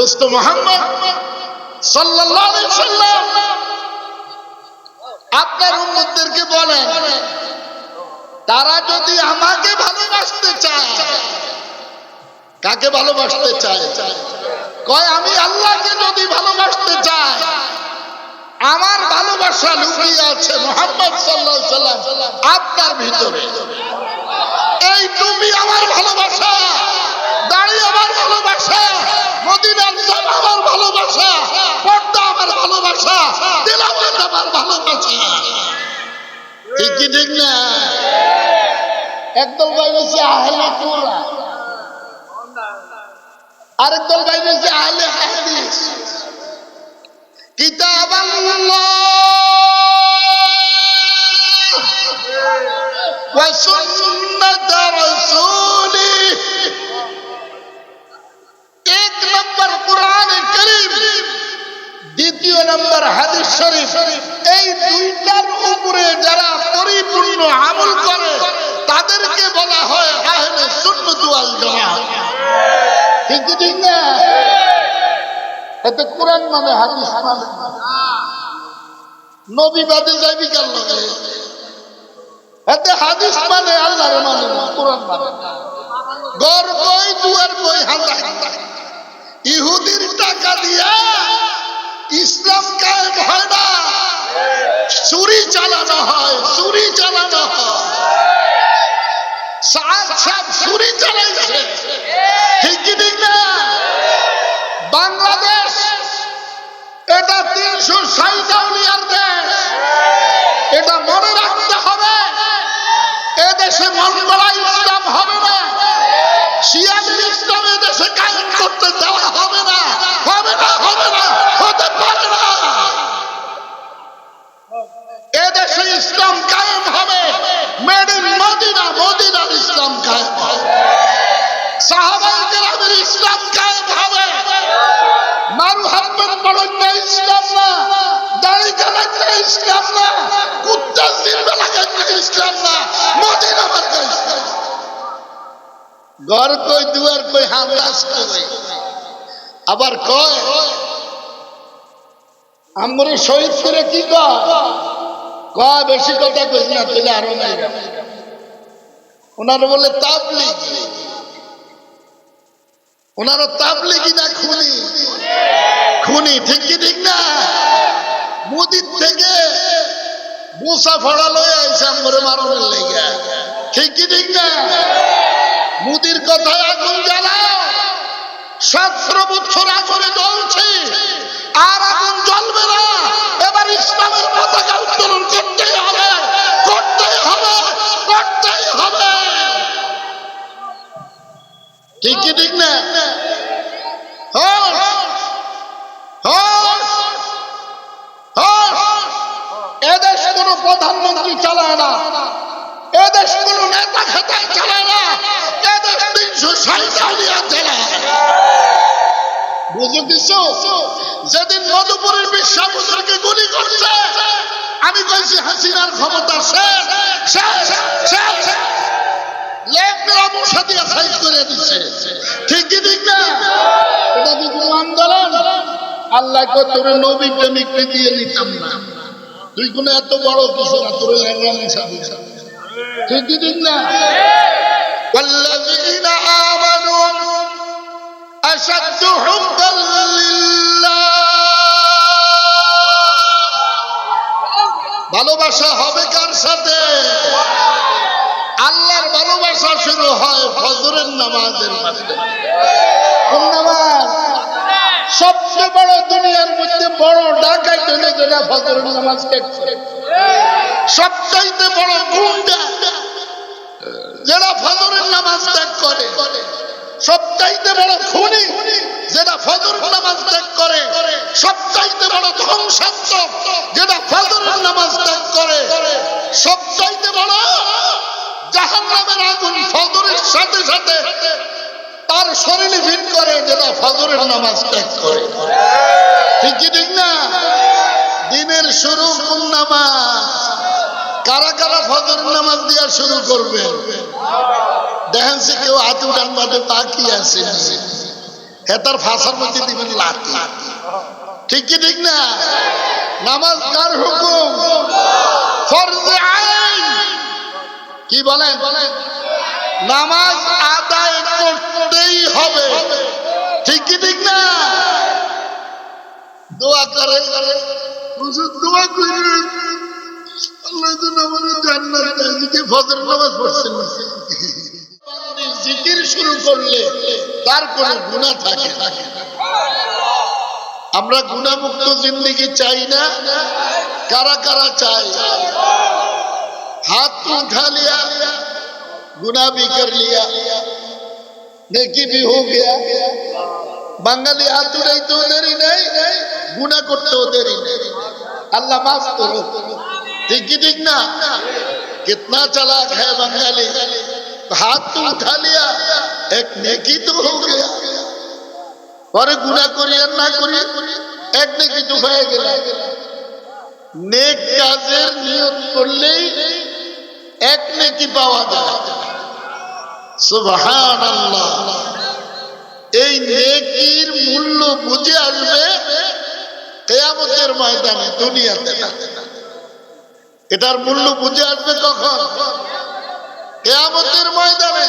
দোস্ত মুহাম্মদ সাল্লাল্লাহু আলাইহি ওয়াসাল্লাম আপনার উম্মতদেরকে বলেন, তারা যদি আমাকে ভালোবাসতে চায়, কাকে ভালোবাসতে চায়? কয় আমি আল্লাহকে যদি ভালোবাসতে চাই, আমার ভালোবাসা লুকিয়ে আছে মুহাম্মদ সাল্লাল্লাহু আলাইহি ওয়াসাল্লাম আপনার ভিতরে। এই টুপি আমার ভালোবাসা, দাড়ি আমার ভালোবাসা, মদিনার জামা আমার ভালোবাসা, পর্দা আমার ভালোবাসা, তেলাওয়াত আমার ভালোবাসা। ঠিক কি ঠিক না? একদল ভাই বলছে আহলে কোরআন, আরেক দল ভাই বলছে আহলে হাদিস। কিতাব আল্লাহ ওয়া সুন্নাত রাসূলি, এক নম্বর কোরআন কারীম, দ্বিতীয় নম্বর হাদিস শরীফ। এই দুইটার উপরে যারা পরিপূর্ণ আমল করে তাদেরকে বলা হয় আহলে সুন্নাত ওয়াল জামাত। ঠিক ঠিক না? এতে কোরআন মানে হাদিস মানে নবী বাদে যাইবি কার লাগে? এতে হাদিস মানে আল্লাহর মানে না, কোরআন মানে। গর কই দুয়ার কই হাঁদা, ইহুদির টাকা দিয়া ইসলাম কায়েম হয় না, চুরি চালানো হয়, চুরি চালানো হয়। সব চুরি চালাইছে। ঠিক কি ঠিক না? বাংলাদেশ এটা 360 আউলিয়ার দেশ, এটা মনে রাখতে হবে। এদেশে মন গড়া ইসলাম হবে না, শিয়াদের ইসলাম এদেশে কায়েম করতে দেওয়া হবে না, হবে না, হবে না, হতে পারে না। এদেশে ইসলাম কায়েম হবে, মেড ইন মদিনা, মদিনার ইসলাম কায়েম হবে, সাহাবায়ে কেরামের ইসলাম কায়েম হবে। মারহামের পড়না ইসলাম না, দাড়ি কাটা ইসলাম না, কুত্তা জিলবা লাগানো ইসলাম না, মদিনা মার্কা ইসলাম। ঘর কই দুয়ার কই হামলাস কই। আবার কয় আমরে শহীদ করে কি কয়? কয় বেশি কথা কইস না, তুই আরো নাই। ওনারা বলে তাবলীগী, ওনারা তাবলীগী না খুনি? খুনি। ঠিক কি ঠিক না? মুদির থেকে মুসা ফড়া লয়ে আইছে আমরে মারনের লাগা। ঠিক কি ঠিক না? মুদির কথায় আগুন জ্বালাও, 17 বছর আগুনে জ্বলছে, আর আগুন জ্বলবে না। এবার ইসলামের পতাকা উত্তোলন করতেই হবে, করতেই হবে, করতেই হবে। ঠিক কি ঠিক না? এদেশ কোন প্রধানমন্ত্রী চালায় না, এদেশ কোন নেতা খেতা চালায় না, এদেশ 360 আউলিয়া চালায়। বুঝে দিছো? যেদিন মধুপুরের বিশ্বাবুদ্রকে গুলি করছে, আমি কইছি হাসিনার ক্ষমতা শেষ, শেষ, শেষ। লেপরা মশা দিয়ে সাইজ করে দিচ্ছে। ঠিক কি ঠিক না? এটা কি কোনো আন্দোলন? আল্লাহ কো তোর নবী প্রেমিককে দিয়ে নিতাম না, তুই কোন এত বড় কিছু না, তোর লেপরা মশা দিয়ে। ঠিক কি ঠিক না? ওয়াল্লাযীনা আমানু আশাদ্দু হুব্বান লিল্লাহ। ভালোবাসা হবে কার সাথে? আল্লাহর ভালোবাসা শুরু হয় ফজরের নামাজের মাধ্যমে। কোন নামাজ? সবচেয়ে বড় দুনিয়ার মধ্যে বড় ডাকাত হলো যেটা ফজরের নামাজ ত্যাগ করে। সবচাইতে বড় গুন্ডা যেটা ফজরের নামাজ ত্যাগ করে। সবচাইতে বড় খুনি যেটা ফজরের নামাজ ত্যাগ করে। সবচাইতে বড় ধ্বংসাত্মক যেটা ফজরের নামাজ ত্যাগ করে। সবচাইতে বড় জাহান্নামের আগুন ফজরের সাথে সাথে তার শরীরে ভিন করে যেটা ফজরের নামাজ ত্যাগ করে। ঠিক কি ঠিক না? দিনের শুরু কোন নামাজ? কারা কারা ফজরের নামাজ দিয়া শুরু করবে? দেখেন সে কেউ হাত উঠান বাদে তাকিয়ে আছে। হে তার ভাষার মধ্যে দিবেন লাঠি। ঠিক কি ঠিক না? নামাজ কার হুকুম? ফরজে আইন। কি বলেন? নামাজ আদায় করতেই হবে। ঠিক কি ঠিক না? দোয়া করে, হুজুর দোয়া করে আল্লাহ যেন আমাদের জান্নাত দেয়। যদি ফজর নামাজ পড়ছেন না, জিকির শুরু করলে তার কোনো গুনাহ থাকে না। আমরা গুনাহমুক্ত জিন্দেগি চাই না? কারা কারা চাই? हाथ उठा लिया, गुनाह भी कर लिया, नेकी भी हो गया। বাঙালি হাত উঠাইতে দেরি নেই, গুনাহ করতেও দেরি নেই। আল্লাহ মাফ করো। ঠিক কি ঠিক না? कितना चालाक है बंगाली। हाथ तो उठा लिया, एक नेकी तो हो गया। और गुनाह करी और ना करी एक नेकी तो হয়ে গেল। नेक কাজের নিয়ত করলেই এক নেকি পাওয়া যায়। সুবহানাল্লাহ। এই নেকির মূল্য বুঝে আসবে কিয়ামতের ময়দানে, দুনিয়াতে না। এটার মূল্য বুঝে আসবে কখন? কিয়ামতের ময়দানে,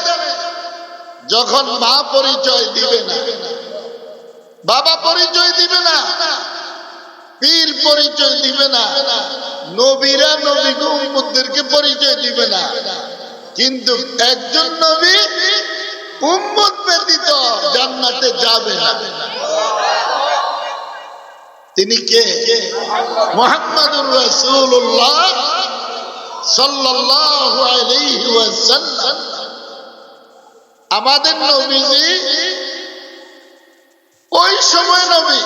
যখন মা পরিচয় দিবে না, বাবা পরিচয় দিবে না, পীর পরিচয় দিবে না, নবীরা নবীকে উম্মতদেরকে পরিচয় দিবে না। কিন্তু একজন নবী উম্মত ব্যতীত জান্নাতে যাবে না। তিনি কে? মুহাম্মাদুর রাসূলুল্লাহ সাল্লাল্লাহু আলাইহি ওয়াসাল্লাম। আমাদের নবীজি ওই সময় নবী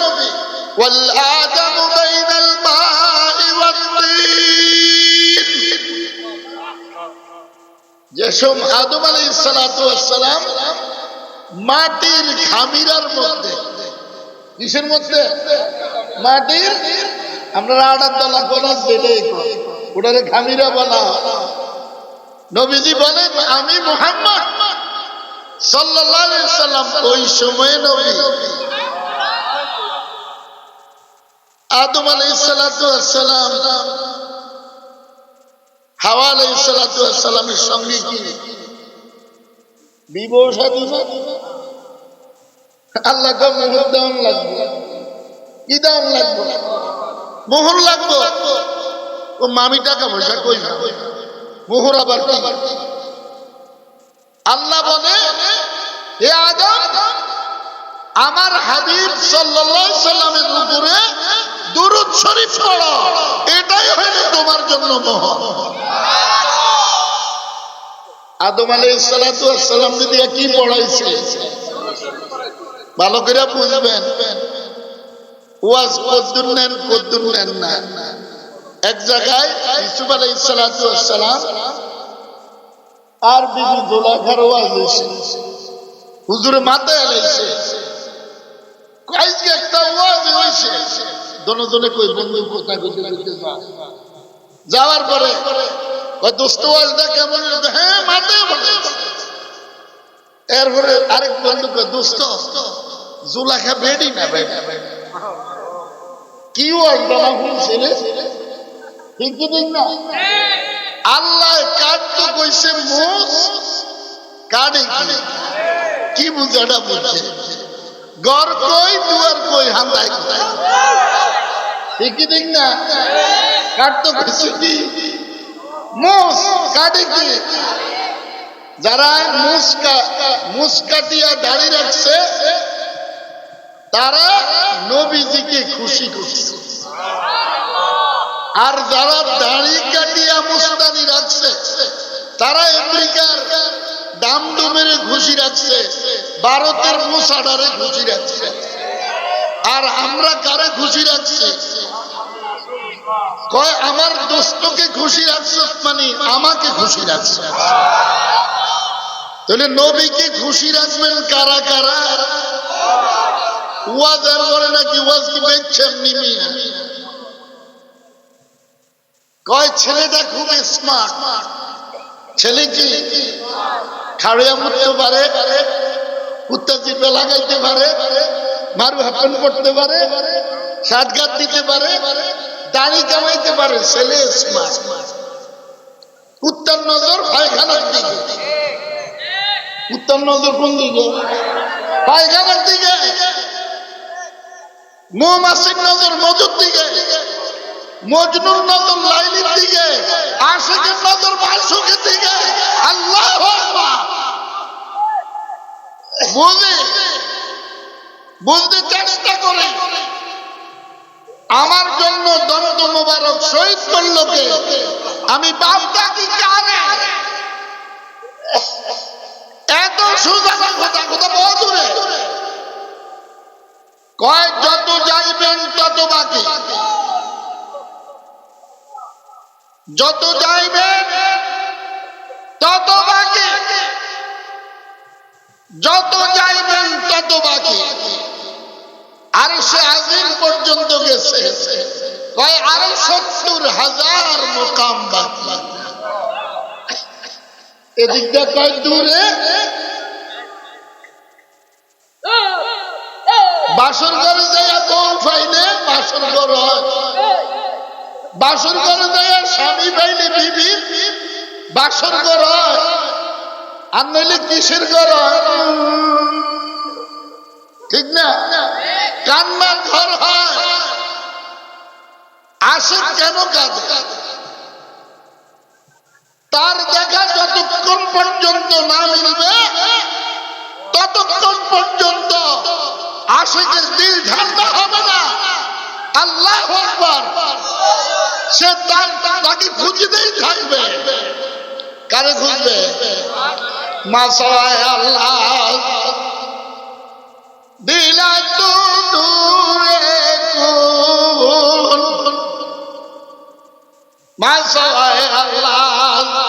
ওয়াল আদামু বাইনাল মাই ওয়াত তিন। যেসব আদম আলাইহিস সালাতু ওয়াস সালাম মাটির খামিরার মধ্যে, কিসের মধ্যে? মাটির, আমরা আড়ার দলা কোনা যেটাই ওটারে খামিরা বলা। নবীজি বলেন আমি মুহাম্মদ সাল্লাল্লাহু আলাইহি ওয়াসাল্লাম ওই সময়ে নবী। আদম আলাইহিস সালাতু ওয়াস সালাম হাওয়া আলাইহিস সালাতু ওয়াস সালামের সঙ্গে কি বিবাহ শাদী না? আল্লাহ কা মোহর দেওয়ান লাগবে। কি দেওয়ান লাগবে? মোহর লাগবে। ও মামি টাকা পয়সা কই না, মোহর আবার কি? আল্লাহ বলে হে আদম, আমার হাবিব সাল্লাল্লাহু আলাইহি সাল্লামের উপরে দুরূদ শরীফ পড়ো, এটাই হলো তোমার জন্য মোহর। আদম আলাইহিস সালাতু ওয়াস সালাম দিয়ে কি পড়াইছে ভালো করে বুঝবেন। ওয়াজ কদ্দুর নেন না। এক জায়গায় ইউসুফ আলাইহিস সালাতু ওয়াস সালাম আর বিবি জুলাইখার ওয়াজ হইছে, হুজুরে মাথায় আলাইছে, আজকে একটা ওয়াজ হইছে। দনজনে কই বন্ধু কোথায় কইতে যা। যাওয়ার পরে ওই দোস্ত ওয়াজটা কেমন? হ্যাঁ মাথায় বলে। এরপরে আরেক বন্ধু কই দোস্ত জুলাইখা বেডি না ভাই, কি ওয়াজ বানা হইছে রে? ঠিক কি ঠিক না? আল্লাহ কাট তো কইছে মুস, কাটে কি বুঝাটা বুঝছে? ঘর কই দুয়ার কই হান্দাই কোথায়? ঠিক কি ঠিক না? কাট তো কইছে কি মুস, কাটে কি? যারা মুসকাটিয়া দাড়ি রাখছে তারা নবীজিকে খুশি করছে, আর যারা দাড়ি কাটিয়া মুস্তানি রাখছে তারা আমেরিকার ডামডুমের খুশি রাখছে, ভারতের মুসাডারে খুশি রাখছে। আর আমরা কারে খুশি রাখছি? কয় আমার দোস্তকে খুশি রাখছো, মানে আমাকে খুশি রাখছো। তাহলে নবীকে খুশি রাখবেন কারা কারা? ওয়াজ আর বলে নাকি ওয়াজ কি দেখছেন নিমি? কয় ছেলেটা খুব স্মার্ট। ছেলে কি খাড়িয়া মরতে পারে, কুত্তা জিপে লাগাইতে পারে, মারু হাফেন করতে পারে, শার্টগাট দিতে পারে, দাড়ি কামাইতে পারে, ছেলে স্মার্ট। কুত্তার নজর পায়খানার দিকে। কুত্তার নজর কোন দিকে? পায়খানার দিকে। মৌমাছির নজর মধুর দিকে, মজনুর নজর লাইলির দিকে, আশিকের নজর মাশুকের দিকে। আল্লাহু আকবার। বুঝতে চেষ্টা করে। আমার জন্য দন্ত মোবারক শহীদ করলো কে? আমি বাপ ডাকি কারে? এত সোজা কথা, কথা বহু দূরে। কয় যত যাইবেন তত বাকি, যত যাইবেন তত বাকি, যত যাইবেন তত বাকি। আর সে আজিম পর্যন্ত গেছে, কয় আরো ৭০,০০০ মুকাম বাকি। এদিকটা কয় দূরে। বাসর ঘরে যাইয়া বউ পাইলে বাসর ঘর হয়, বাসর ঘরে যাইয়া স্বামী পাইলে বিবি বাসর ঘর হয়। আর নইলে কিসের ঘর হয়? ঠিক না? কান্নার ঘর হয়। আশিক কেন কাঁদে? তার দেখা যতক্ষণ পর্যন্ত না মিলবে ততক্ষণ পর্যন্ত আশিকের দিল ঠান্ডা হবে না। আল্লাহু আকবার। সে তাকে খুঁজতেই থাকবে। কারে খুঁজবে? মাসায় আল্লাহ দিলা তো দূরে কোন, মাসায় আল্লাহ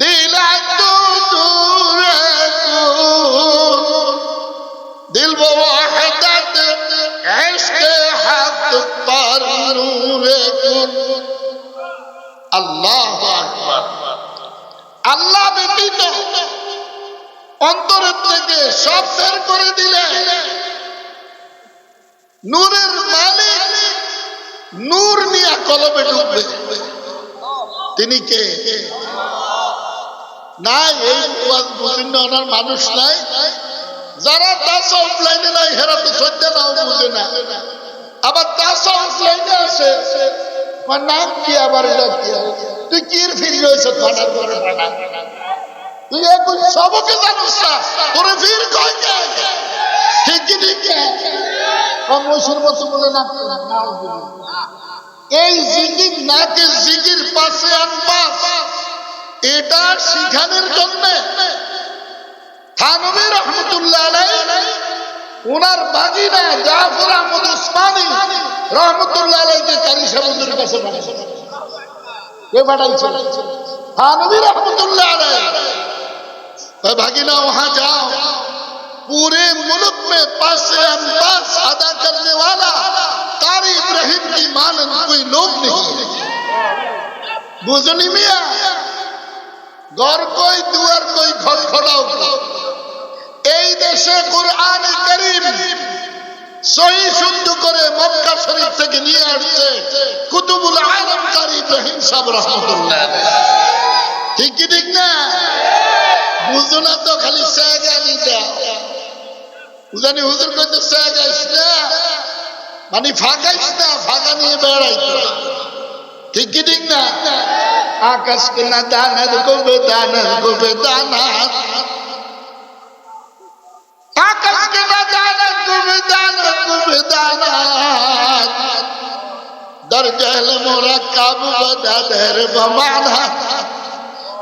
দিলা তো দূরে কোন, দিল ওয়াহদাত ইশকে হক পর নূরে কোন। আল্লাহু আকবার। আল্লাহ ব্যতীত অন্তরের থেকে সব বের করে দিলে নূরের মালিক নূর নিয়ে কলবে ঢুকবে। তিনি কে? নাই এই বুঝিন ওনার মানুষ নাই। যারা তাসাউফ লাইনে নাই হেরা তো সত্যি নাও বুঝে না। আবার তাসাউফ লাইনে আছে, নাম কি আবার এটা কি? তুই কির ফিরে হয়েছে ফাটা করে ফাটা, তুই এখন সবকে জানিস না, তোরে ফির কয় কে? ঠিক কি ঠিক মসুর মতো বলে না। এই জিকির নাকে জিকির পাশে আনবাস, এটা শিখানোর জন্য থানভী রহমতুল্লাহ আলাইহি ওনার বাগিনা জাফর আহমদ উসমানী রহমতুল্লাহ আলাইহিকে কারি সাহেবের কাছে পাঠাইছে। কে পাঠাইছে? থানভী রহমতুল্লাহ আলাইহি। भागिना वहां जाओ, पूरे मुल्क में पासे अंबास अदा करने वाला कारी इब्राहिम की मानंद कोई लोग नहीं है। बुझनी मिया घर कोई दुआर कोई खटखटाओ। এই দেশে কুরআন কারীম সহি শুদ্ধ করে মক্কা শরীফ থেকে নিয়ে আসছে কুতুবুল আলম কারি ইব্রাহিম সাহেব রাহমাতুল্লাহ আলাইহি। ঠিক কি ঠিক না? বুঝো না তো খালি সাগানি দাও। বুঝানি হুজুর কইতে সাগাইস না মানে ফাগাইস না, ফাগা নিয়ে বেড়াইতো। ঠিক কি ঠিক না? আকাশ কে না দানার গোবে দানার গোবে দানার, আকাশ কে না দানার গোবে দানার গোবে দানার, দরজাল মুরাক্কাব বদাদের বমানা।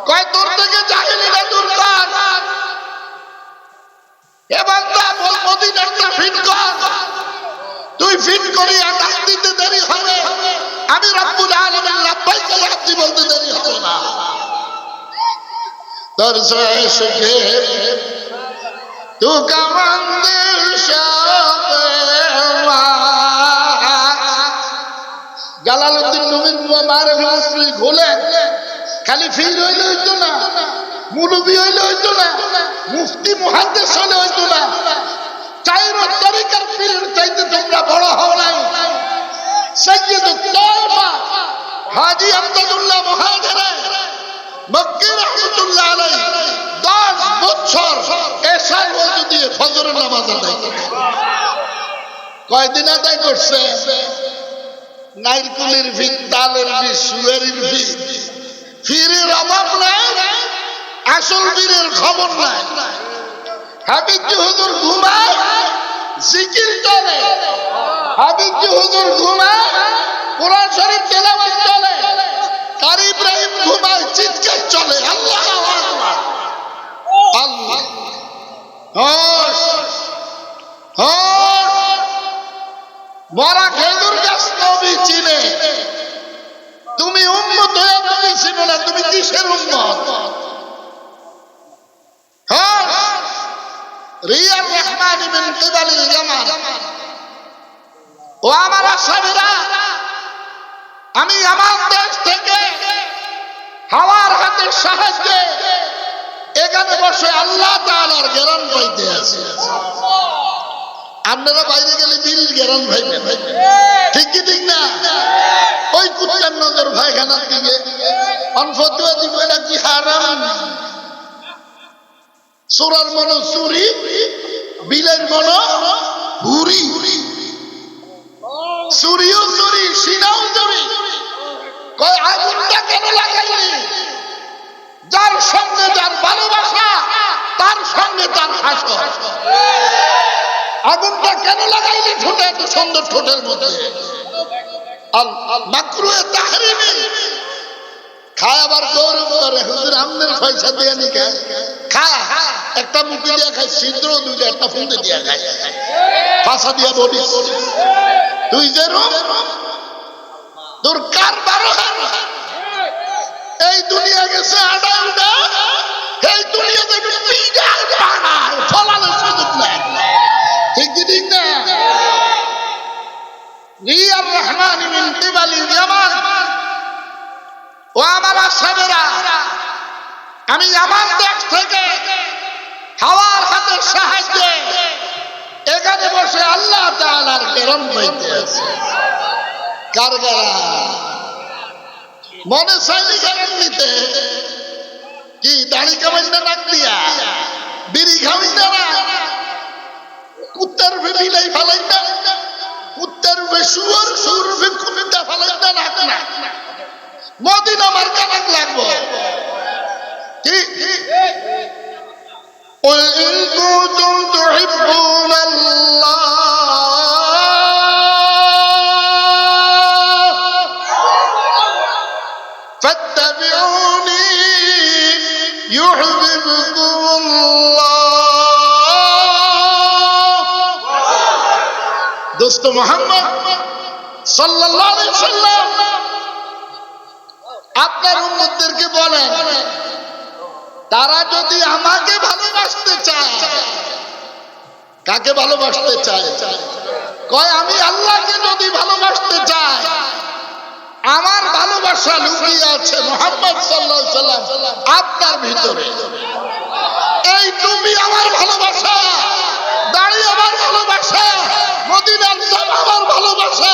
কয় তোর থেকে জাহেলিরা দূর কর। এ বান্দা বল মদিনাটা ফিট কর। তুই ফিট করিয়া ডাক দিতে দেরি হবে, আমি রব্বুল আলামিন লাব্বাইক ইয়া আব্দি বলতে দেরি হবে না। তোর সে তু কামান্দির শাবে মা জালালউদ্দিন রুমির মারফি মুসলি ঘোলে খালি ফির হইলে হইতো না, মুলবি হইলে হইতো না, মুফতি মুহাদ্দিস হলে হইতো না। চাইরো তরিকার পীরের চাইতে তোমরা বড় হও নাই। সাইয়্যিদুত তায়েফা হাজী আমদাদুল্লাহ মুহাজিরে মক্কি রাহমাতুল্লাহ আলাইহি 10 বছর এশার ওযু দিয়ে ফজরের নামাজ আদায় করছে। কয়দিন আদায় করছে? নাইরকুলের ভিত, তালের ভিত, সুয়ের ভিত, ফিরের অভাব নাই, আসল বীরের খবর নাই। হাবিবজি হুজুর ঘুমায়, জিকির চলে। হাবিবজি হুজুর ঘুমায়, কোরআন শরীফ তেলাওয়াত চলে। কারি ইব্রাহিম ঘুমায়, চিৎকার চলে। আল্লাহু আকবার, আল্লাহ। হোশ হোশ, মরা খেজুর গাছ নবী চিনে। তুমি উম্মত হয়ে নবী চিনো না, তুমি কিসের উম্মত? হোশ, রিয়ার রহমান মিন কিবালিল ইয়ামান। ও আমার আশাবীরা, আমি আমার দেশ থেকে হাওয়ার হাতের সাহায্যে এখানে বসে আল্লাহ তাআলার জ্ঞান পাইতে আছি। আপনারা বাইরে গেলে বিল জ্ঞান পাইবেন, ঠিক কি ঠিক না? ওই কুত্তার নজর ভাইখানার দিকে অনফতুয়া দিব, এটা কি হারাম? চোরার মনো চুরি, বিলের মনো হুরি। চুরিও চুরি, সিনাও চুরি। কয় আগুনটা কেন লাগাইলি? যার সঙ্গে যার ভালোবাসা, তার সঙ্গে তার হাসর। আগুনটা কেন লাগাইলি ঠোঁটে, এত সুন্দর ঠোঁটের মধ্যে? মাকরুহে তাহরিমি। খায় আবার গৌরব করে, হুজুর আমনের পয়সা দিয়ে নি খায়। খায় একটা মুখে দিয়ে খায়, ছিদ্র দুইটা, একটা ফুঁদে দিয়ে খায়, পাশা দিয়ে বলি। তুই যে তোর কার 12 এই দুনিয়া গেছে আডা উডা, এই দুনিয়া থেকে পিডাল বানায় ফলানোর সুযোগ নাই, ঠিক কি ঠিক না? রিয়ার রহমান মিন কিবালিল ইয়ামান। ও আমার আশাবীরা, আমি আমার দেশ থেকে হাওয়ার হাতের সাহায্যে এখানে বসে আল্লাহ তাআলার জ্ঞান পাইতে আছি। কার জ্ঞান? মনে চাইলে জ্ঞান নিতে কি দাড়ি কামাই না, নাক দিয়া বিড়ি খাওয়াই না, কুত্তার বিলাই ফালাই না, কুত্তার শুয়ার সুর কুত্তা ফালাই না, নাক না মদিনা মার্কা নাক লাগবো। ঠিক قل إن كنتم تحبون الله فاتبعوني يحببكم الله। দোস্ত মুহাম্মদ সাল্লাল্লাহু আলাইহি ওয়াসাল্লাম আপনার উম্মতদেরকে বলেন, তারা যদি আমাকে ভালোবাসতে চায়। কাকে ভালোবাসতে চায়? কয় আমি আল্লাহকে যদি ভালোবাসতে চাই, আমার ভালোবাসা লুকিয়ে আছে মুহাম্মদ সাল্লাল্লাহু আলাইহি ওয়াসাল্লাম আপনার ভিতরে। এই টুপি আমার ভালোবাসা, দাড়ি আমার ভালোবাসা, মদিনার জাম আমার ভালোবাসা,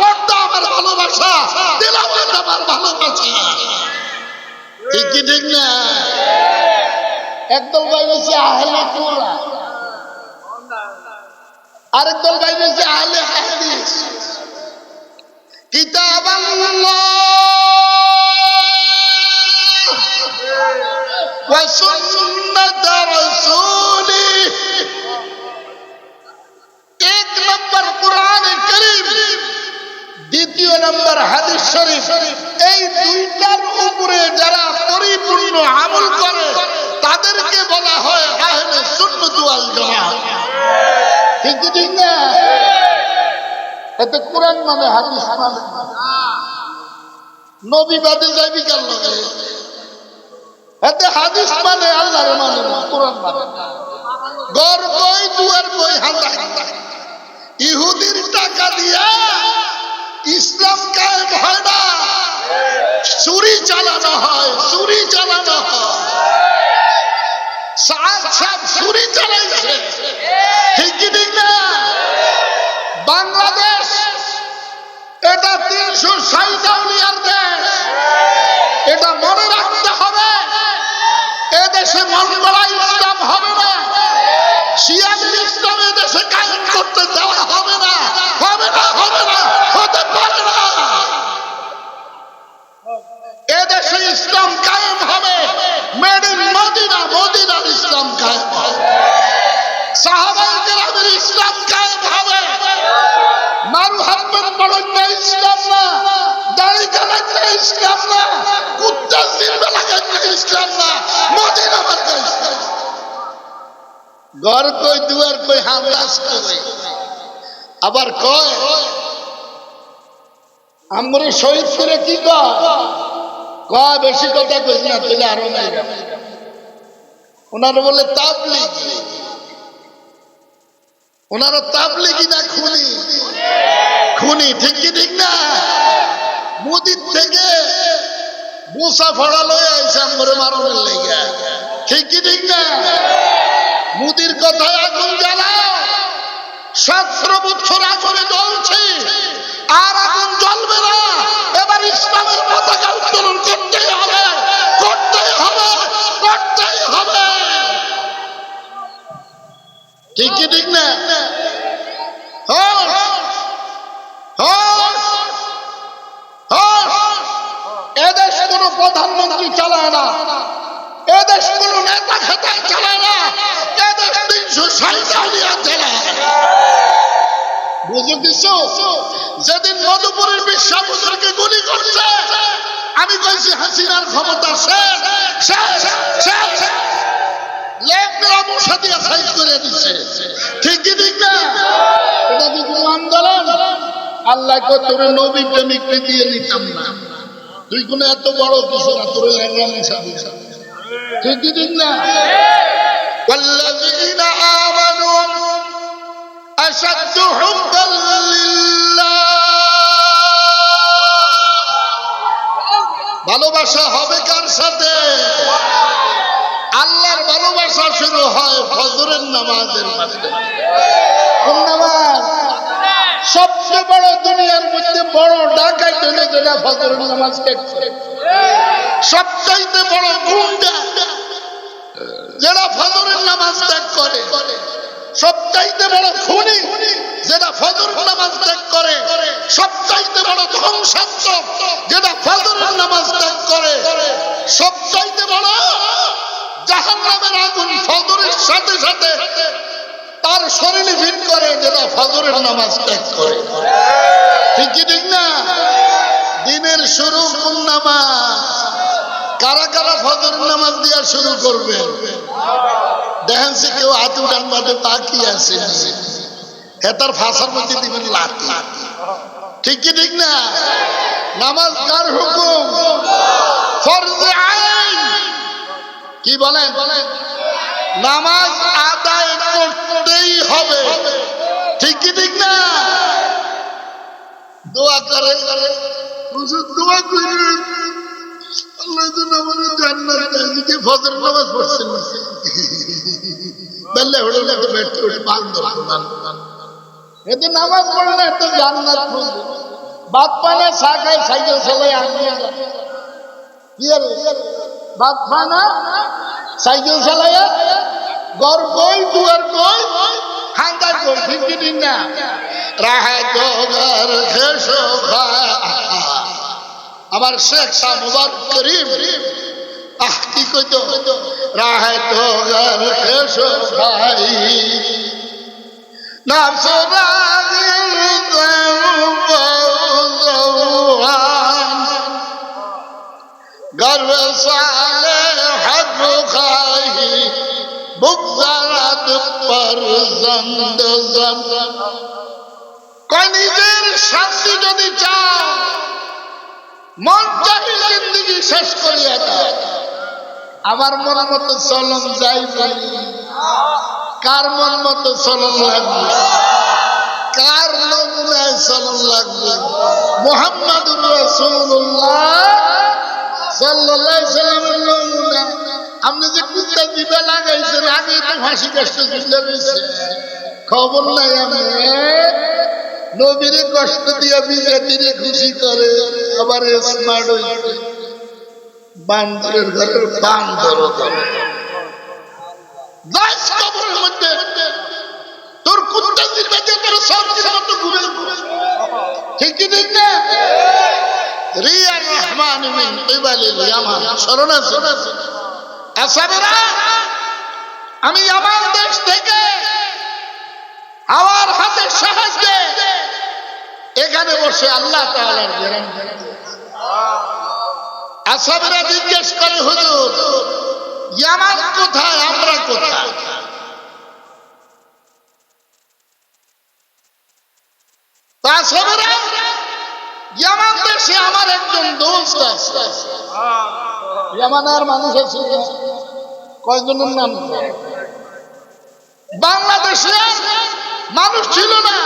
পর্দা আমার ভালোবাসা, তেলাওয়াত আমার ভালোবাসা, ঠিক কি ঠিক না? একদল ভাই বলছে আহলে কোরআন, আরেক দল ভাই বলছে আহলে হাদিস। কিতাব আল্লাহ ওয়া সুন্নাত রাসূলি। এক নম্বর কোরআন কারীম, দ্বিতীয় নম্বর হাদিস শরীফ। এই দুইটার উপরে যারা পরিপূর্ণ আমল করে তাদেরকে বলা হয় আহলে সুন্নাত ওয়াল জামাত, ঠিক ঠিক না? এতে কোরআন মানে হাদিস মানে নবী বাদে যাইবি কার লাগে? এতে হাদিস মানে আল্লাহর মানে না, কোরআন মানে। ঘর বই দুয়ার বই হাজার ইহুদির টাকা দিয়া ইসলাম কায়েম হয় না, চুরি চালানো হয়, চুরি চালানো হয়। সাত সাত ছুরি চালাইছে, ঠিক কি ঠিক না? বাংলাদেশ এটা 360 আউলিয়ার দেশ, এটা মনে রাখতে হবে। এদেশে মন গড়া ইসলাম হবে না, শিয়াদের ইসলাম এদেশে কায়েম করতে দেওয়া হবে না, হবে না, হবে না, হতে পারে না। এদেশে ইসলাম কায়েম হবে, মেড ইন মদিনা, মদিনার ইসলাম কায়েম হবে, সাহাবায়ে কেরামের ইসলাম কায়েম হবে। মারু হাম্মদ পড়না ইসলাম না, দাড়ি কাটা ইসলাম না, কুত্তা জিম্বা লাগানো ইসলাম না, মদিনা মার্কা ইসলাম। ঘর কই দুয়ার কই হামলাস কই, আবার কয় আমরে শহীদ করে কি কয় বেশি কথা কইস না, তুই আরো নাই। ওনারা বলে তাবলীগী, ওনারা তাবলীগী না খুনি, খুনি, ঠিক কি ঠিক না? মুদির থেকে মুসা ফড়া লয়ে আইছে আমরে মারনের লেগে, ঠিক কি ঠিক না? মুদির কথায় আগুন জ্বালাও, 17 বছর আগুনে জ্বলছে, আর আগুন জ্বলবে না। এবার ইসলামের পতাকা উত্তোলন করতেই হবে, করতেই হবে, করতেই হবে, ঠিক কি ঠিক না? এদেশ কোন প্রধানমন্ত্রী চালায় না, এদেশ কোন নেতা খেতা চালায় না, এদেশ 360 আউলিয়া চালায়। বুঝে দিছো? যেদিন মধুপুরের বিশ্বাবুদ্রকে গুলি করছে, আমি কইছি হাসিনার ক্ষমতা শেষ, শেষ, শেষ, লেপরা মশা দিয়ে সাইজ করে দিচ্ছে, ঠিক কি ঠিক না? এটা কি কোনো আন্দোলন? আল্লাহ কো তোর নবী প্রেমিককে দিয়ে নিতাম না, তুই কোনো এত বড় কিছু না, তোর লেপরা মশা দিয়ে, ঠিক কি ঠিক না? ওয়াল্লাযীনা আমানু আশাদ্দু হুব্বান লিল্লাহ, ভালোবাসা হবে কার সাথে? আল্লাহর ভালোবাসা শুরু হয় ফজরের নামাজের মাধ্যমে। কোন নামাজ? সবচেয়ে বড় দুনিয়ার মধ্যে বড় ডাকাত হলো যেটা ফজরের নামাজ ত্যাগ করে, সবচাইতে বড় গুন্ডা যেটা ফজরের নামাজ ত্যাগ করে, সবচাইতে বড় খুনি যেটা ফজরের নামাজ ত্যাগ করে, সবচাইতে বড় ধ্বংসাত্মক যেটা ফজরের নামাজ ত্যাগ করে, সবচাইতে বড় জাহান্নামের আগুন ফজরের সাথে সাথে তার শরীরে ভিন করে যেটা ফজরের নামাজ ত্যাগ করে, ঠিক কি ঠিক না? দিনের শুরু কোন নামাজ? কারা কারা ফজরের নামাজ দিয়া শুরু করবে? দেখেন সে কেউ হাত উঠান মাঝে তাকিয়ে আছে, হেতার ফাঁসার মধ্যে দিবেন লাঠি, ঠিক কি ঠিক না? নামাজ কার হুকুম? ফরজে আইন। কি বলেন? নামাজ আদায় করতেই হবে, ঠিক কি ঠিক না? দোয়া করে, হুজুর দোয়া করে আল্লাহ যেন আমাদের জান্নাত দেয়। কি ফজর নামাজ পড়ছেন না? বললে হলো না, বেড করে বান্ধ এতে নামাজ পড়ে না, তো জান্নাত খুঁজবে। বাদ পানা চা খায়, সাইকেল চালায়, আনিয়ে কি আর বাদ পানা সাইকেল চালাইয়া ঘর কই, দুয়ার কই, হাঙ্গার কই, ঠিক কি ঠিক না? রাহে তো ঘর খেসো আমার শেখ শাহ মুবারক করিম কি কইতো, রাহে তো ঘর খেসো ভাই ঘর সালে হক খাই বুকজারাত পর জন্দ নিজের শান্তি যদি চাও, মন চাই জিন্দগি শেষ করিয়া দাও। আমার মন মতো চলন যাইবে, কার মন মতো চলন লাগবে, কার নমুনায় চলন লাগবে? মুহাম্মাদুর রাসূলুল্লাহ সাল্লাল্লাহু আলাইহি ওয়াসাল্লামের নমুনা। আপনি যে কুত্তা দিবে লাগাইছেন আগে তো ফাঁসি কষ্ট দিলে রয়েছে খবর নাই আমি নবীরে কষ্ট দিয়া বিজেপিরে খুশি করে আবার স্মার্ট হইছে বান্দরের ঘরের বান্দর কবরের মধ্যে তোর কুত্তা দিবে তোর সব কিছু ঘুরে ঠিক কি ঠিক না রিয়ার রহমান মিন কিবালিল ইয়ামান শরণ আছে আসাবেরা আমি ইয়ামান দেশ থেকে আমার হাতের সাহায্যে এখানে বসে আল্লাহ তাআলার জ্ঞান আসাবেরা জিজ্ঞেস করে হুজুর ইয়ামান কোথায় আমরা কোথায় আসাবেরা ইয়ামান দেশে আমার একজন দোস্ত আছে ইয়ামানের মানুষ আছে কয়জনের নাম বাংলাদেশে মানুষ ছিল না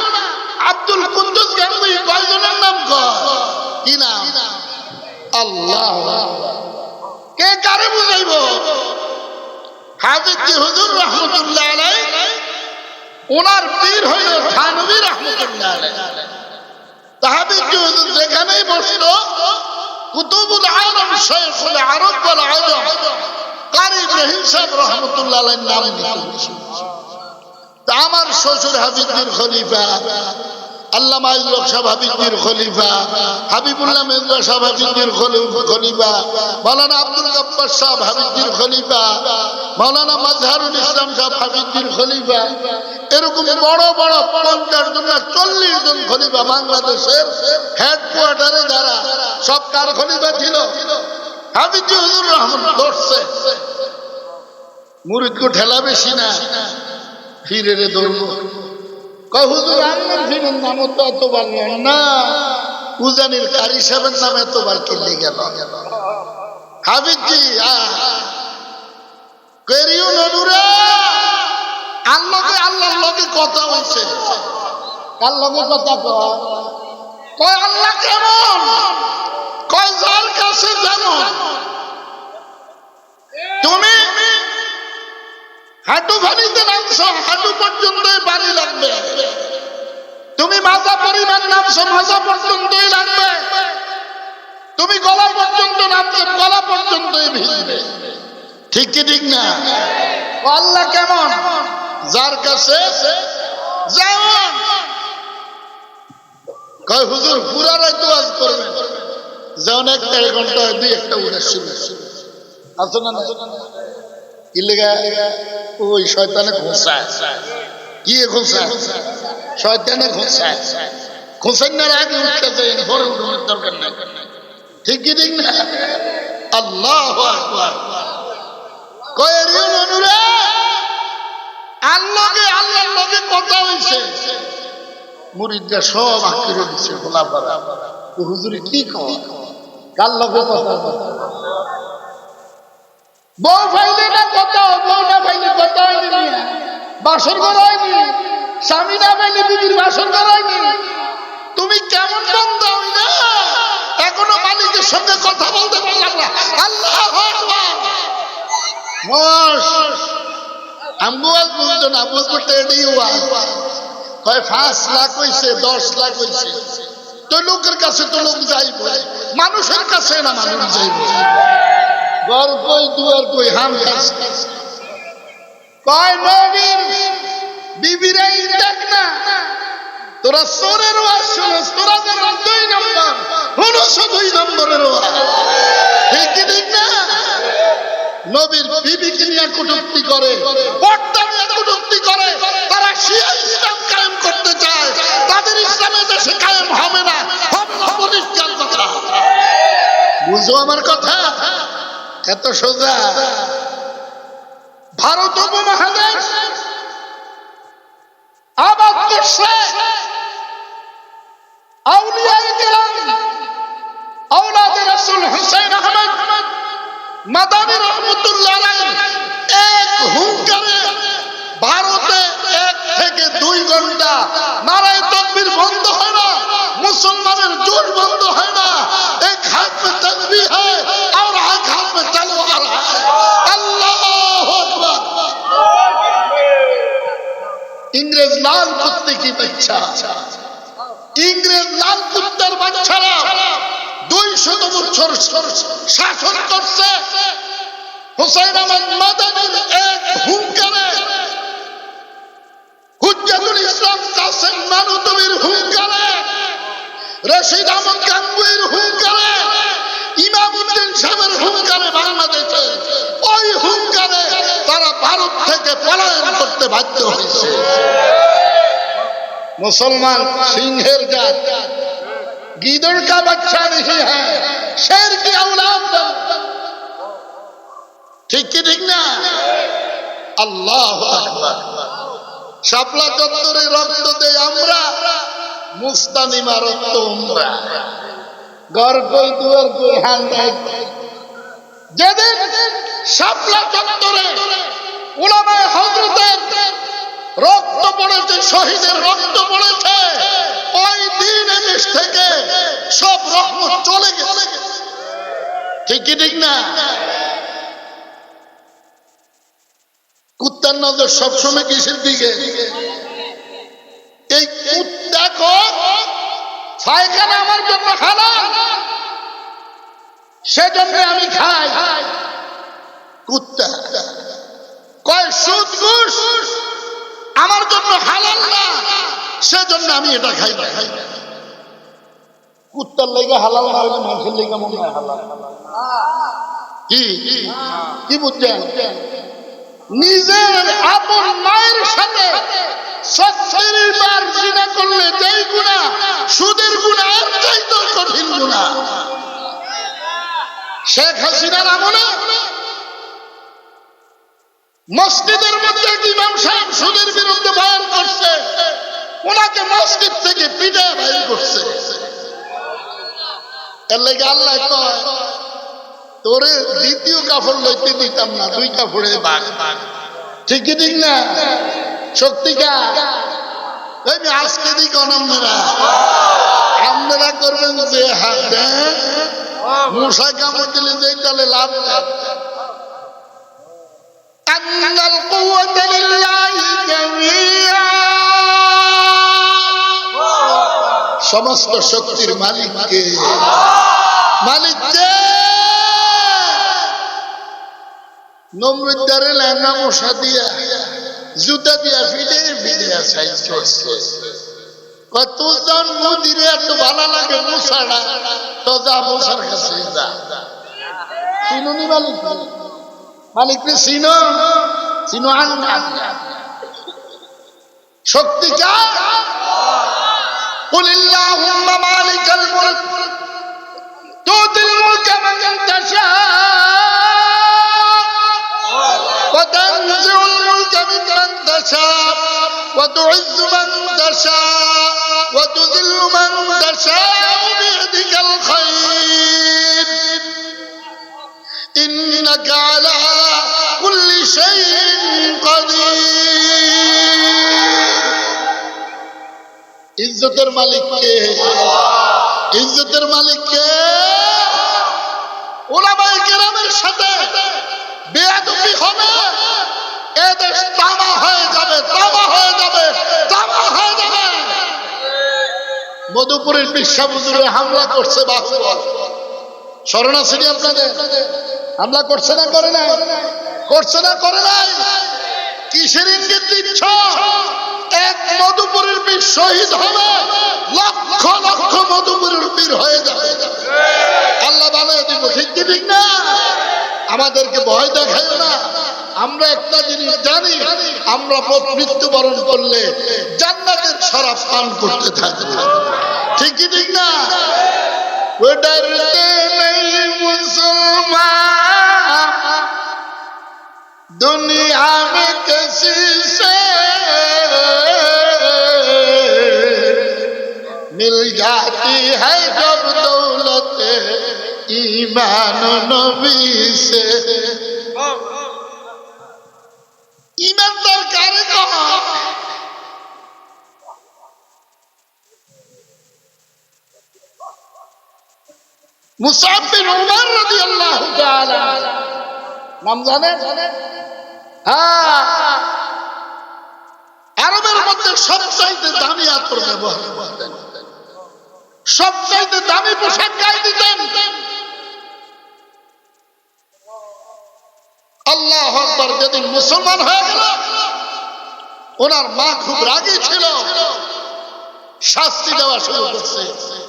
আব্দুল কুদ্দুস গাঙ্গুহি কয়জনের নাম কি নাম আল্লাহ কে কারে বুঝাইব হাফিজ হুজুর রহমতুল্লাহ আলাইহি ওনার পীর হইল থানভী রহমতুল্লাহ আলাইহি তাহাবি হুজুর যেখানেই বসলো কুতুবুল আলম শাইখুল আরব ওয়াল আজম কারি ইব্রাহিম সাহেব রহমতুল্লাহ আলাইহির নাম দিয়েছে আমার শ্বশুর হাবিবুর খলিফা আল্লামা ইজলক সাহেব হাবিবুর খলিফা হাবিবুল্লাহ মেজবা সাহেব হাবিবুর খলিফা মাওলানা আব্দুল গফফার সাহেব হাবিবুর খলিফা মাওলানা মাজহারুল ইসলাম সাহেব হাবিবুর খলিফা এরকম বড় বড় 50 জন না 40 জন খলিফা বাংলাদেশের হেডকোয়ার্টারে যারা সব কার খলিফা ছিল হাবিব হুজুর রহমান দর্শে মুরিদ কো ঠেলা বেশি না ফিরে রে ধর্ম কয় হুজুর আন্নার ফিরের নাম তো এতবার না উজানির কারি সাহেবের নাম এতবার কিনলে গেল হাবিবজি করিও ননুরা আল্লাহর লগে কথা হইছে কার লগে কথা কয় আল্লাহ কেমন কয় যার কাছে যেমন তুমি হাঁটু ভানিতে নামছো হাঁটু পর্যন্ত বাড়ি লাগবে তুমি মাজা পরিমাণ নামছো মাজা পর্যন্তই লাগবে তুমি গলা পর্যন্ত নামছো গলা পর্যন্তই ভিজবে ঠিক কি ঠিক না আল্লাহ কেমন যার কাছে যেমন কয় হুজুর পুরা রাত ওয়াজ করবেন যেমন 1-1.5 ঘন্টা 2-1টা উড়ে শুনে আছে না ইলেগা ওই শয়তানে ঘোষায় কি ঘোষায় শয়তানে ঘোষায় ঘোষানোর আগে উঠতে যায় পরে উঠোনের দরকার নাই ঠিক কি ঠিক না আল্লাহু আকবার কয় রিও ননুরা আল্লাহর লগে কথা হইছে মুরিদরা সব আকিরে দিছে গোলাপাড়া তো হুজুরি কি কয় কার লগে কথা বউ ফাইলে না কত বউ না ফাইলে কত হয়নি বাসর ঘর হয়নি স্বামী না ফাইলে বিবির বাসর ঘর হয়নি তুমি কেমন বন্ধ হইলে এখনো মালিকের সঙ্গে কথা বলতে পারলাম না আল্লাহু আকবার আমগুয়াল বুঝতো না বুঝতো টেডি ওয়াজ হয় 5 লাখ হইছে 10 লাখ হইছে তো লোকের কাছে তো লোক যাইব মানুষের কাছে না মানুষ যাইব ঘর কই দুয়ার কই হাম কাজ কয় নবীর বিবিরা দেখ না তোরা সোরের ওয়াজ শুনস তোরা যেন 2 নম্বর 2 নম্বরের ওয়াজ ঠিক না নবীর বিবিকে নিয়ে কটূক্তি করে পর্দা নিয়ে কটূক্তি করে তারা শিয়া ইসলাম কায়েম করতে চায় তাদের ইসলামের দেশে কায়েম হবে না পরিষ্কার কথা বুঝো আমার কথা এত সোজা ভারত উপমহাদেশ আবাদ করছে আউলিয়ায়ে কেরাম আওলাদে রাসূল হুসাইন আহমদ মাদানী রহমতুল্লাহ আলাইহি এক হুঙ্কারে ভারতে 1 থেকে 2 ঘন্টা নারায়ে তাকবীর বন্ধ হয় না মুসলমানের জোর বন্ধ হয় না এক হাত में तकबीर है और एक हाथ में तलवार है अल्लाह ইংরেজ লাল কুত্তে কি বাচ্চা, ইংরেজ লাল কুত্তার বাচ্চারা 200 বছর শাসন করছে। হুসাইন আহমদ মাদানির এক হুঙ্কারে, হুজ্জাতুল ইসলাম কাসেম নানুতুবির হুঙ্কারে, রশিদ আহমদ গাঙ্গুহির হুঙ্কারে, ইমামউদ্দিন সাহেবের হুঙ্কারে বাংলাদেশে, ওই হুঙ্কারে তারা ভারত থেকে পলায়ন করতে বাধ্য হয়েছে। मुसलमान सिंहेर जात, गीदड़ का बच्चा नहीं है, शेर की औलाद। ठीक की ठीक ना? अल्लाह अकबर। शापला चत्वरे रक्त दे আমরা, মুস্তানিমা রক্ত উমরা। ঘর কই দুয়ার কই হান্দাই। যেদিন শাপলা চত্বরে উলামায়ে হযরতের রক্ত পড়েছে, শহীদের রক্ত পড়েছে, ওই দিন দেশ থেকে সব রহমত চলে গেছে। ঠিক কি ঠিক না? কুত্তার নজর সবসময় কিসের দিকে? এই কুত্তা পায়খানা আমার জন্য হালাল, সেজন্য আমি খাই। কুত্তা কয় সুদ ঘুষ আমার জন্য হালাল না, সেজন্য আমি এটা খাই না। কুত্তার লেগে হালাল না হইলে মানুষের লেগে মনে হয় হালাল। কি কি বুঝছেন? নিজের আপন মায়ের সাথে 70 বার জিনা করলে যেই গুনাহ, সুদের গুনাহ এর চাইতে কঠিন গুনাহ। শেখ হাসিনার আমলে মসজিদের মধ্যে ইমাম সাহেব সুদের বিরুদ্ধে বয়ান করছে, ওনাকে মসজিদ থেকে পিঠে বাইর করছে। এর লাগে আল্লাহ কয়, তোরে দ্বিতীয় কাপড় লইতে দিতাম না, 2 কাপড়ে ভাগ। ঠিক কি ঠিক না? শক্তিকা আমি আজকে দিই কোন আপনারা করবেন যে হাতে মশা কামড় দিলে যে তাহলে লাভ নেই। আন্নাল কুওয়াতা লিল্লাহি জামিআ, সমস্ত শক্তির মালিক কে? মালিক কে? নমরুদ্দারে লেঙ্গা মশা দিয়া জুতা দিয়া ফিটে ফিটে সাইজ করছে। কতজন মুদিরে এত ভালো লাগে মশাটা, তো যা মশার কাছে যা। চিনুনি মালিক, মালিক রে চিনো, চিনো আন্না। শক্তি কার? কুলিল্লাহুম্মা মালিকাল মুলক তুতিল মুলকা মান তাশা ওয়া তানজিউল মুলকা মিম্মান তাশা ওয়া তুইজ্জু মান তাশা ওয়া তুযিল্লু মান তাশা বিয়াদিকাল খায়র ইন্নাকা আলা কুল্লি শাইইন কাদির। ইজ্জতের মালিক কে? ইজ্জতের মালিক কে? উলামায়ে কেরামের সাথে বেয়াদবি হবে, এ দেশ তামা হয়ে যাবে, তামা হয়ে যাবে, তামা হয়ে যাবে। মধুপুরের বিশ্বা হুজুরে হামলা করছে বাহুবল, স্মরণ আছে নি আপনাদের? হামলা করছে না করে নাই? করছে না করে নাই? কিসের ইঙ্গিত দিচ্ছ? এক মধুপুরের বীর শহীদ হবে, লক্ষ লক্ষ মধুপুরের বীর হয়ে যাবে। আল্লাহ বানায় দিব। ঠিক কি ঠিক না? আমাদেরকে ভয় দেখায় না। আমরা একটা জিনিস জানি, আমরা মৃত্যুবরণ করলে জান্নাতের শরাব পান করতে থাকবো। ঠিক কি ঠিক না? ডরতে নেই মুসলমান দুনিয়া মে কিসি সে मिल जाती है जब दौलत ईमान नबी से। ईमानदार कारे कहा? मुसाब बिन उमर রাদিয়াল্লাহু তাআলা, নাম জানেন? হ্যাঁ, আরবের সবচাইতে দামি আতর ব্যবহার করতেন, সবচাইতে দামি পোশাক গায়ে দিতেন। আল্লাহু আকবার। যেদিন মুসলমান হয়ে গেল, ওনার মা খুব রাগী ছিল, শাস্তি দেওয়া শুরু করছে।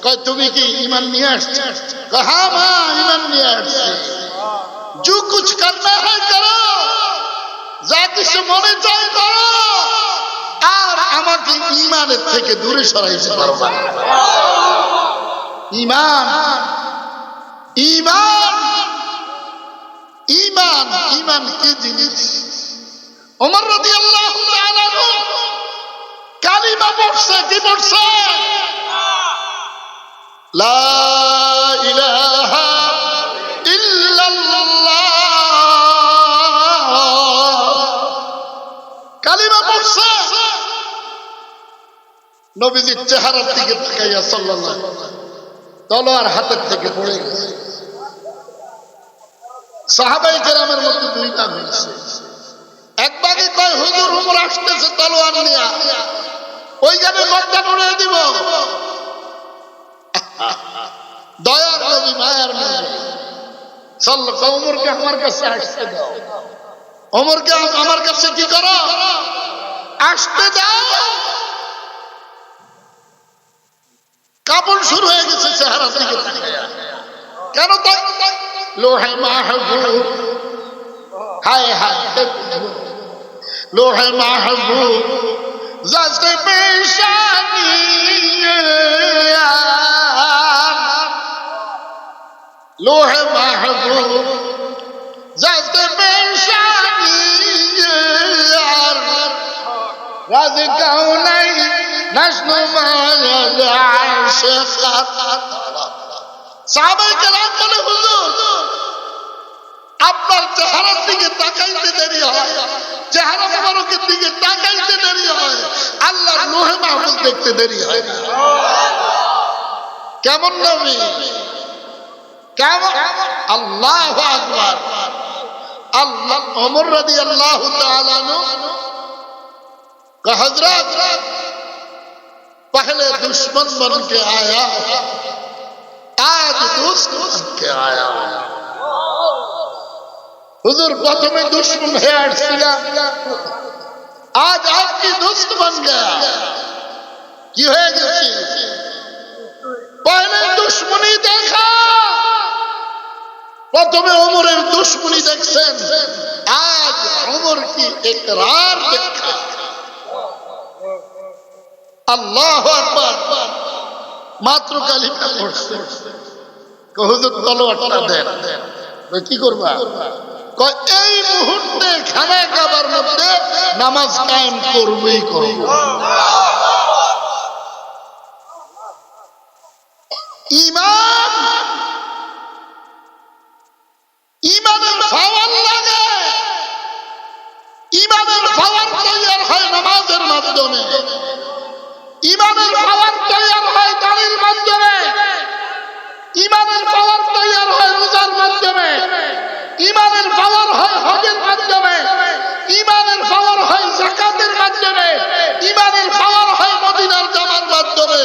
কয় তুমি কি ঈমান নিয়ে আসছো? কয় হ্যাঁ মা, ঈমান নিয়ে আসছি। जो कुछ करना है करो, যা কিছু মনে চায় করো, আর আমাকে ঈমানের থেকে দূরে সরাইতে পারবা না। ঈমান, ঈমান, ঈমান, ঈমান কি জিনিস? ওমর রাদিয়াল্লাহু তাআলা আনহু কালিমা পড়ছে, কি পড়ছে? লা ইলাহা ইল্লাল্লাহ, কালিমা পড়ছে। নবীজির চেহারার দিকে তাকাইয়া সাল্লাল্লাহু আলাইহি ওয়াসাল্লাম তলোয়ার হাতের থেকে পড়ে গেছে। সাহাবায়ে কেরামের মধ্যে দুই ভাগ হয়েছে। এক ভাগে কয় হুজুর ওমর আসতেছে তলোয়ার নিয়ে, ওইখানে গর্দান উড়িয়ে দিব। দয়ার নবী, মায়ার নবী সাল্লাল্লাহু, ওমরকে আমার কাছে আসতে দাও, ওমরকে আমার কাছে কি করো? আসতে দাও। কাপড় শুরু হয়ে গেছে চেহারা দিকে তাকায়া। কেন? তাই লোহে মাহবুব, হায় হায় লোহে মাহবুব জাস্তে পেশানি, লোহে মাহবুব জাস্তে পেশানি, রাজ কাউনাই নশনু মাল আশিকাত। সাহাবায়ে কেরাম বলে হুজুর আপনার চেহারার দিকে তাকাইতে দেরি হয়, চেহারা মোবারকের দিকে তাকাইতে দেরি হয়, আল্লাহর লোহে মাহফুজ দেখতে দেরি হয় না। কেমন নবী, কেমন! আল্লাহু আকবার। আল্লাহ ওমর রাদিয়াল্লাহু তাআলা আনহু हजरत पहले दुश्मन बन के आया, आज दोस्त बन के आया। हुजूर प्रथमे दुश्मन है आसছিলাম, आज आपकी दोस्त बन गया। কি হয়ে গেছে? पहले दुश्मनी देखा, প্রথমে ওমরের দুশমনী দেখছেন, আজ ওমর কি ইকরার দেখা। আল্লাহু আকবার। মাত্র কালিমা পড়ছে, হুজুর তলোয়ারটা দেন। কি করবা? কয় এই মুহূর্তে খানা খাবার মধ্যে নামাজ কায়েম করবই করব। ঈমান, ঈমানের পাওয়ার লাগে, ঈমানের পাওয়ার তৈরি হয় নামাজের মাধ্যমে, ঈমানের পাওয়ার তৈরি হয় দানের মাধ্যমে, ঈমানের পাওয়ার তৈরি হয় রোজার মাধ্যমে, ঈমানের পাওয়ার হয় হজের মাধ্যমে, ঈমানের পাওয়ার হয় যাকাতের মাধ্যমে, ঈমানের পাওয়ার হয় মদিনার জামার মাধ্যমে,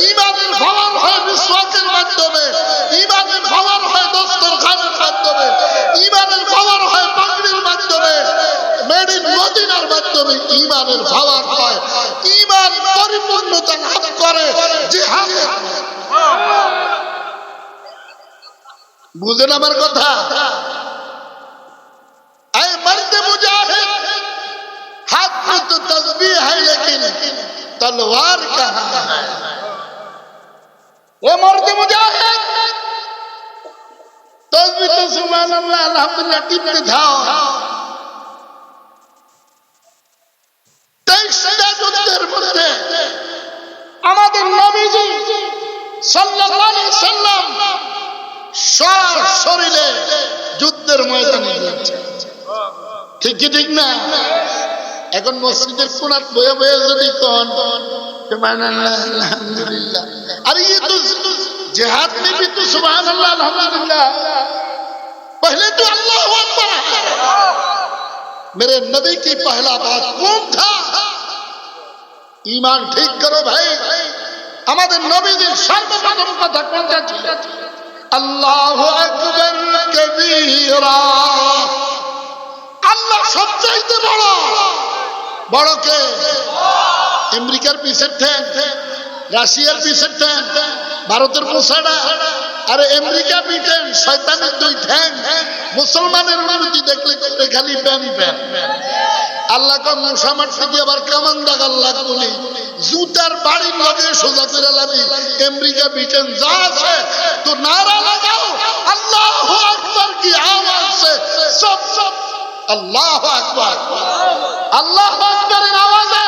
ঈমানের পাওয়ার হয় মিসওয়াকের মাধ্যমে, ঈমানের পাওয়ার হয় দস্তরখানের মাধ্যমে, ঈমানের পাওয়ার হয় পাগড়ির মাধ্যমে, মেড ইন মদিনার মাধ্যমে ঈমানের পাওয়ার হয়। ঈমান পরিপূর্ণতা লাভ করে জিহাদের। বুঝেন আমার কথা? ऐ मर्द मुजाहिद, हाथ में तो तस्बीह है लेकिन तलवार कहाँ है? ये मर्द मुजाहिद तस्बीह तो सुभान अल्लाह अल्हम्दुलिल्लाह टिपते जाओ। 23টা যুদ্ধের মধ্যে আমাদের নবীজি সাল্লাল্লাহু আলাইহি সাল্লাম সার শরীরে যুদ্ধের ময়দানে গিয়েছেন। ঠিক কি ঠিক না? এখন মসজিদের কোণাত বয়ে বয়ে যদি কোন সুবহানাল্লাহ আলহামদুলিল্লাহ, अरे ये तो जिहाद में भी तो सुबहानअल्लाह अल्हम्दुलिल्लाह, पहले तो अल्लाहु अकबर है। मेरे नबी की पहला बात कौन था? ঈমান ঠিক করো ভাই। আমাদের নবীজির সর্বপ্রথম কথা কোনটা ছিল? আল্লাহু আকবার কবীরা। আল্লাহ সবচাইতে বড়। বড় কে? আমেরিকার পিছের ঠ্যাং, রাশিয়ার পিছের ঠ্যাং, ভারতের মোসাডা। আরে আমেরিকা ব্রিটেন শয়তানের দুই ঠ্যাং, মুসলমানের উন্নতি দেখলে করে খালি প্যান প্যান। আল্লাহ কম মশা মারতে গিয়ে আবার কামান দাগাল লাগলি, জুতার বাড়ির লগে সোজা করে লাবি। আমেরিকা ব্রিটেন যা আছে তো নারা লাগাও, আল্লাহু আকবার কি আওয়াজ সে সব সব আল্লাহু আকবার। আল্লাহু আকবারের আওয়াজে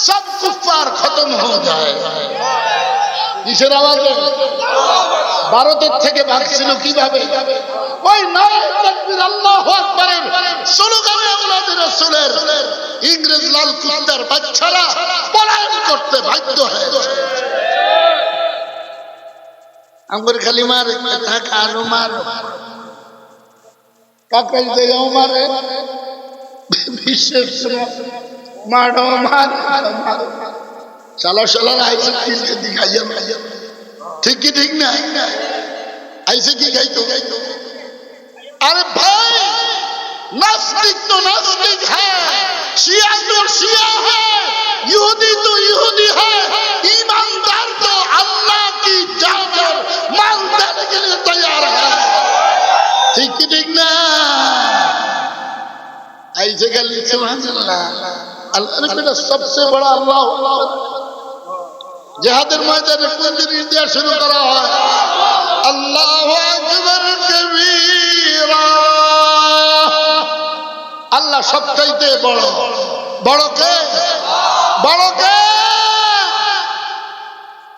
সব কুফার খতম হয়ে যায়। কিসের আওয়াজে? ভারতের থেকে ভাগছিল কিভাবে? ওই নারায়ে তাকবীর আল্লাহু আকবারের স্লোগানে আওলাদে রাসূলের ইংরেজ লাল কুত্তার বাচ্চারা পলায়ন করতে বাধ্য হয়েছে। আমগর খালি মারে কথা কানো মার কাকাই দেও মারে বিশেষ মারো মার শালা শালা আইছে কিনকে দিখাইয়া মাইয়া। ঠিক কি ঠিক না? আইছে কি গাইতো? अरे भाई नास्तिक तो नास्तिक है, शिया तो शिया है, यहूदी तो यहूदी है, ईमानदार तो अल्लाह की जान माल देने के लिए तैयार है। ठीक ठीक ना? ऐसे का लिख सुभानअल्लाह। अल्लाह ने बेटा सबसे बड़ा अल्लाह जिहाদের ময়দানে কোন জিনিস দিয়ে শুরু করা হয়? আল্লাহু আকবার কবীরা। আল্লাহ সবচাইতে বড়। বড় কে? বড় কে?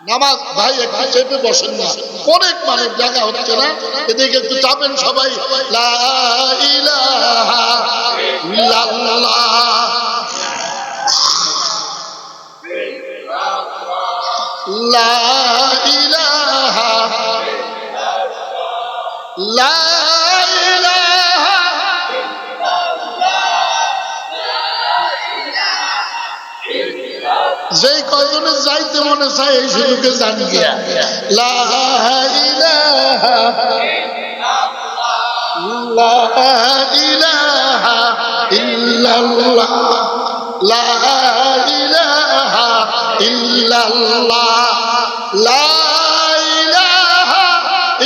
নামাজ ভাই একটু চেপে বসেন না, অনেক মানুষ জায়গা হচ্ছে না, এদিকে একটু চাপেন সবাই। লা ইলাহা ইল্লাল্লাহ লা ইলাহা লা ইলাহা যেই কজনে যাইতে মনে চায় এই সুযোগে জান গিয়া। লা ইলাহা লা ইলাহা ইল্লাল্লাহ লা ইলাহা ইল্লাল্লাহ লা ইলাহা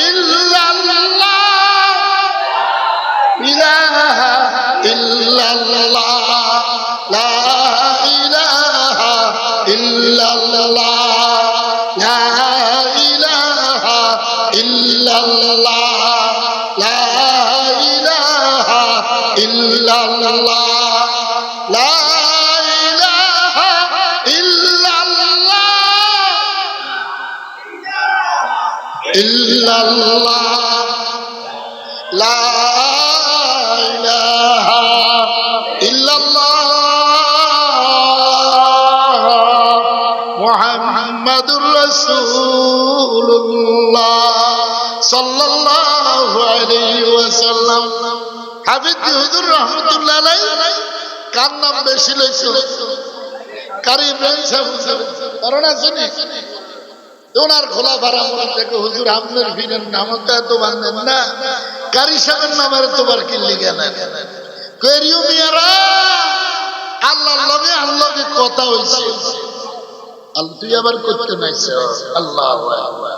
ইল্লাল্লাহ ইলাহা ইল্লাল্লাহ লা ইলাহা ইল্লাল্লাহ লা ইলাহা ইল্লাল্লাহ লা ইলাহা ইল্লাল্লাহ লা ইলাহা ইল্লাল্লাহ লা ইলাহা ইল্লাল্লাহ মুহাম্মাদুর রাসূলুল্লাহ সাল্লাল্লাহু আলাইহি ওয়াসাল্লাম। হাফিজ হুজুর রাহমাতুল্লাহ আলাইহি কার নাম বেশি লইছিল? কারি ইব্রাহিম সাহেব কারণ আছে নি ওনার খোলা ভাড়া মনে থেকে হুজুর আপনার ফিরের নামটা এত বান্ধেন না, কারি সাহেবের নামের তোমার কিনলি গেল করিও মিয়ারা। আল্লাহর লগে আল্লাহকে কথা হইছে, তুই আবার করতে নাইছে। আল্লাহু আকবার।